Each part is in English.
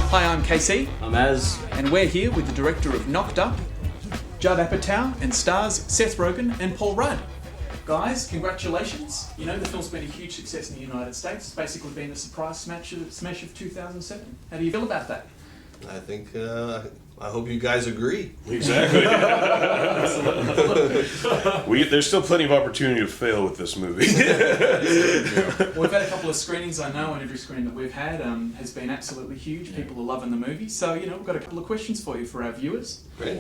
Hi, I'm KC. I'm Az. And we're here with the director of Knocked Up, Judd Apatow, and stars Seth Rogen and Paul Rudd. Guys, congratulations. You know, the film's been a huge success in the United States. It's basically been a surprise smash of 2007. How do you feel about that? I think, I hope you guys agree. Exactly. There's still plenty of opportunity to fail with this movie. Well, we've had a couple of screenings, I know, and every screening that we've had has been absolutely huge. People are loving the movie. So, you know, we've got a couple of questions for you for our viewers. Great.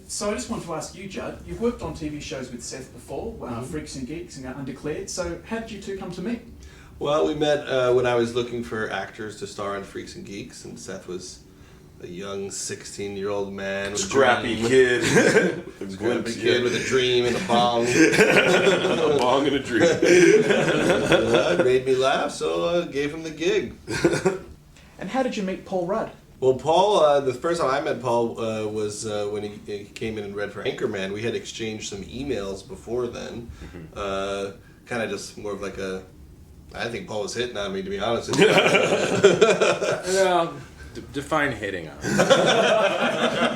So I just wanted to ask you, Judd, you've worked on TV shows with Seth before, Freaks and Geeks and Undeclared, so how did you two come to meet? Well, we met when I was looking for actors to star on Freaks and Geeks, and Seth was a young 16-year-old man. Scrappy kid. Scrappy kid with a dream and a bong. A bong and a dream. It made me laugh, so I gave him the gig. And how did you meet Paul Rudd? Well, Paul, the first time I met Paul was when he came in and read for Anchorman. We had exchanged some emails before then. Kind of just more of like I think Paul was hitting on me, to be honest with you. Well, define hitting on.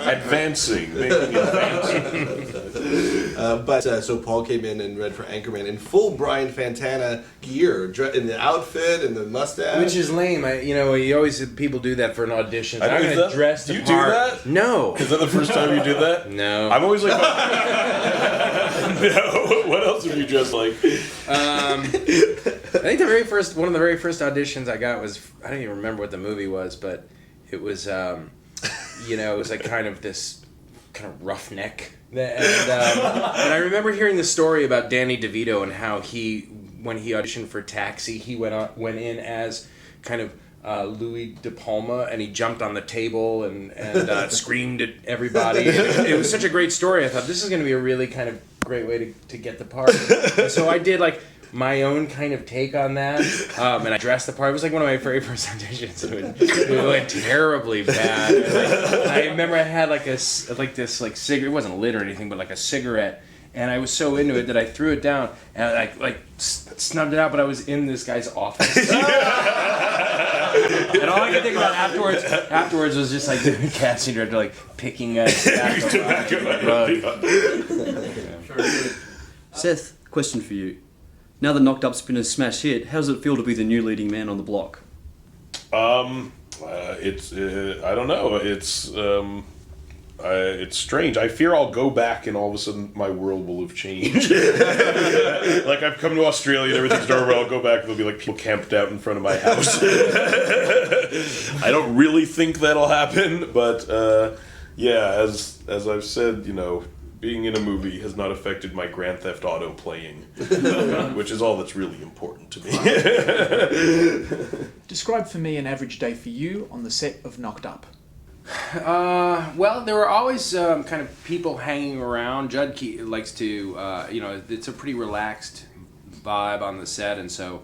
Advancing. Making advancing. So Paul came in and read for Anchorman in full Brian Fantana gear, in the outfit and the mustache. Which is lame. People do that for an audition. I'm going to dress the part. part. Do you do that? No. Is that the first time you did that? No. I'm always like, no. What else have you dressed like? I think one of the very first auditions I got was, I don't even remember what the movie was, but it was, it was like kind of this kind of roughneck. And I remember hearing the story about Danny DeVito and how when he auditioned for Taxi, he went in as kind of Louis De Palma, and he jumped on the table and screamed at everybody. And it was such a great story. I thought, this is going to be a really kind of great way to get the part. And so I did like my own kind of take on that, and I dressed the part. It was like one of my very first auditions. It went terribly bad. And I remember I had this cigarette. It wasn't lit or anything, but like a cigarette. And I was so into it that I threw it down and I snubbed it out. But I was in this guy's office. And all I could think about afterwards was just like the casting director picking a tobacco rug. Seth, question for you. Now that Knocked Up's been a smash hit, how does it feel to be the new leading man on the block? I don't know. It's strange. I fear I'll go back and all of a sudden my world will have changed. Like I've come to Australia and everything's normal. I'll go back and there'll be like people camped out in front of my house. I don't really think that'll happen, but as I've said, being in a movie has not affected my Grand Theft Auto playing, which is all that's really important to me. Describe for me an average day for you on the set of Knocked Up. Well, there were always kind of people hanging around. Judd likes to, it's a pretty relaxed vibe on the set, and so,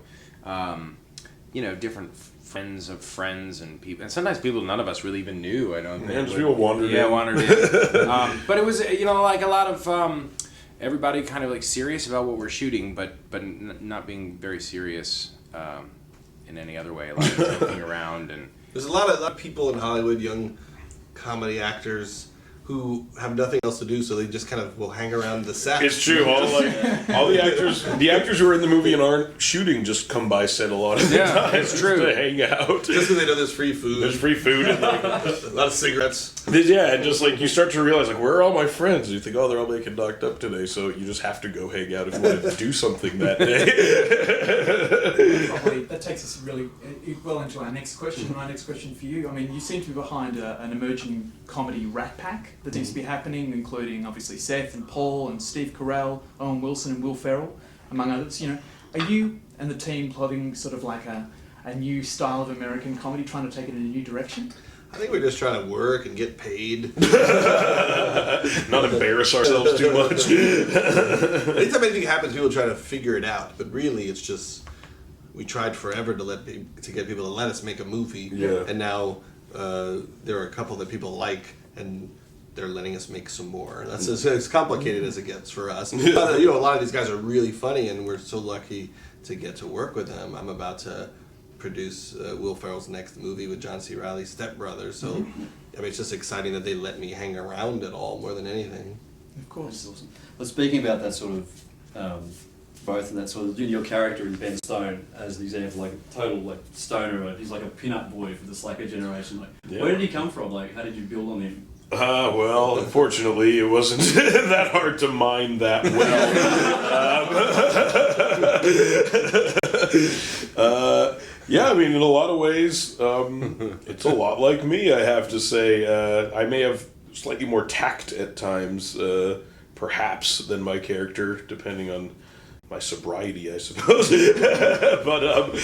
different friends of friends and people, and sometimes people none of us really even knew. I don't think. And people wandered in. Yeah, wandered in. But it was, like a lot of everybody kind of serious about what we're shooting, but not being very serious in any other way. A lot of joking around and. There's a lot of people in Hollywood, young comedy actors, who have nothing else to do, so they just kind of will hang around the set. It's true. All the actors who are in the movie and aren't shooting just come by set a lot of the time. It's true. To hang out. Just because they know there's free food. There's free food and a lot of cigarettes. Yeah, and just you start to realize where are all my friends? And you think, they're all making Knocked Up today, so you just have to go hang out if you want to do something that day. Probably that takes us really well into our next question. My next question for you. I mean, you seem to be behind an emerging comedy rat pack that seems to be happening, including obviously Seth and Paul and Steve Carell, Owen Wilson and Will Ferrell, among others. Are you and the team plotting sort of like a new style of American comedy, trying to take it in a new direction? I think we're just trying to work and get paid. Not embarrass ourselves too much. Anytime anything happens, people try to figure it out, but really it's just we tried forever to get people to let us make a movie, and now there are a couple that people like, and they're letting us make some more. That's as complicated as it gets for us. But, a lot of these guys are really funny, and we're so lucky to get to work with them. I'm about to produce Will Ferrell's next movie with John C. Reilly's stepbrother. So, I mean, it's just exciting that they let me hang around at all more than anything. Of course. That's awesome. Well, speaking about that sort of both and that sort of your character in Ben Stone as the example, like a total like stoner, he's like a pin-up boy for the slacker generation. Like, where did he come from? Like, how did you build on him? Well, unfortunately, it wasn't that hard to mine that well. Yeah, I mean, in a lot of ways, it's a lot like me, I have to say. I may have slightly more tact at times, perhaps, than my character, depending on my sobriety, I suppose. But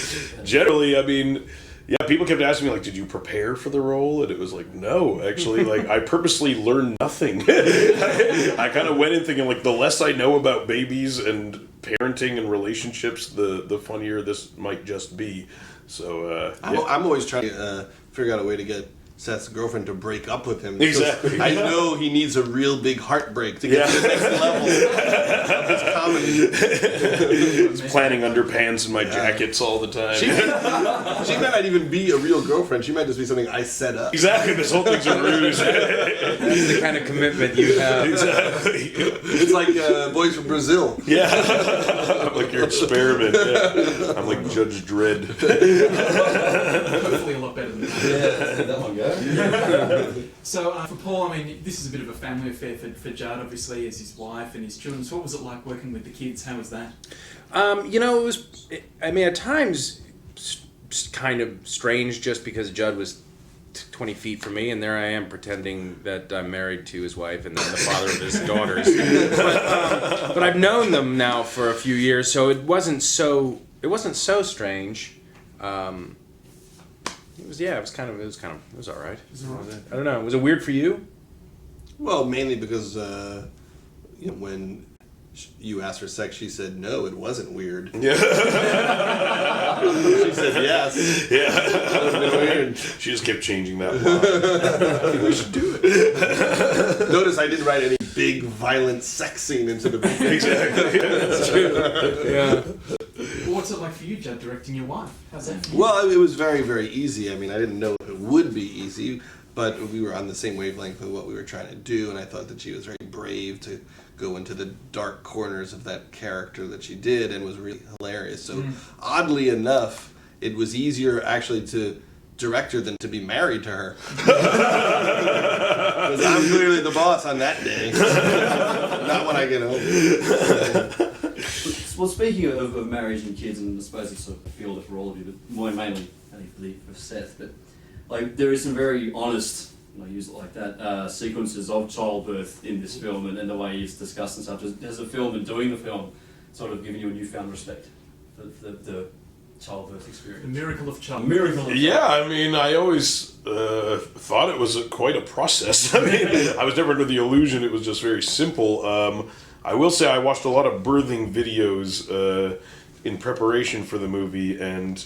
generally, I mean, yeah, people kept asking me, like, did you prepare for the role? And it was like, no, actually, like, I purposely learned nothing. I kind of went in thinking, like, the less I know about babies and parenting and relationships, the funnier this might just be. So, yeah. I'm always trying to figure out a way to get Seth's girlfriend to break up with him. Exactly. I know he needs a real big heartbreak to get to the next level of his comedy. He's planning underpants in my jackets all the time. She might not even be a real girlfriend. She might just be something I set up. Exactly, this whole thing's a ruse. That's the kind of commitment you have. Exactly. It's like Boys from Brazil. Yeah. I'm like your experiment. Yeah. I'm like Judge Dredd. Hopefully a lot better than that. Yeah, that one go. So for Paul, I mean, this is a bit of a family affair for Judd, obviously, as his wife and his children. So what was it like working with the kids? How was that? You know, it was, I mean, at times, kind of strange just because Judd was 20 feet from me, and there I am pretending that I'm married to his wife and then the father of his daughters. But I've known them now for a few years, so it wasn't so strange. It was all right. I don't know. Was it weird for you? Well, mainly because when you asked her sex, she said no. It wasn't weird. Yeah. She said yes. Yeah. That would have been weird. She just kept changing that line. I think we should do it. Notice I didn't write any big, violent sex scene into the movie. Exactly. That's true. Yeah. Well, what's it like for you, Judd, directing your wife? How's that for you? Well, it was very, very easy. I mean, I didn't know it would be easy, but we were on the same wavelength with what we were trying to do, and I thought that she was very brave to go into the dark corners of that character that she did, and was really hilarious. So, oddly enough, it was easier actually to direct her than to be married to her. Because I'm clearly the boss on that day. Not when I get home. Well, speaking of marriage and kids, and I suppose it's sort of a field for all of you, but more mainly for Seth, but like there is some very honest, I use it like that, sequences of childbirth in this film, and the way it's discussed and stuff. Has the film and doing the film sort of given you a newfound respect for the childbirth experience? The miracle of child. Yeah, I mean, I always thought it was quite a process. I mean, I was never under the illusion it was just very simple. I will say I watched a lot of birthing videos in preparation for the movie, and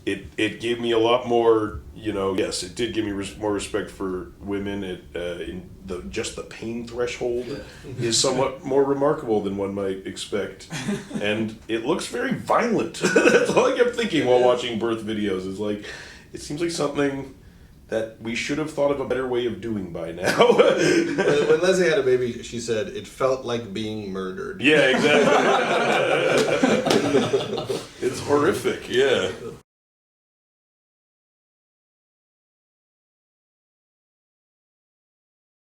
it gave me a lot more, yes, it did give me more respect for women. Just the pain threshold is somewhat more remarkable than one might expect. And it looks very violent. That's all I kept thinking while watching birth videos. Is like, it seems like something that we should have thought of a better way of doing by now. When Leslie had a baby, she said, it felt like being murdered. Yeah, exactly. It's horrific, yeah.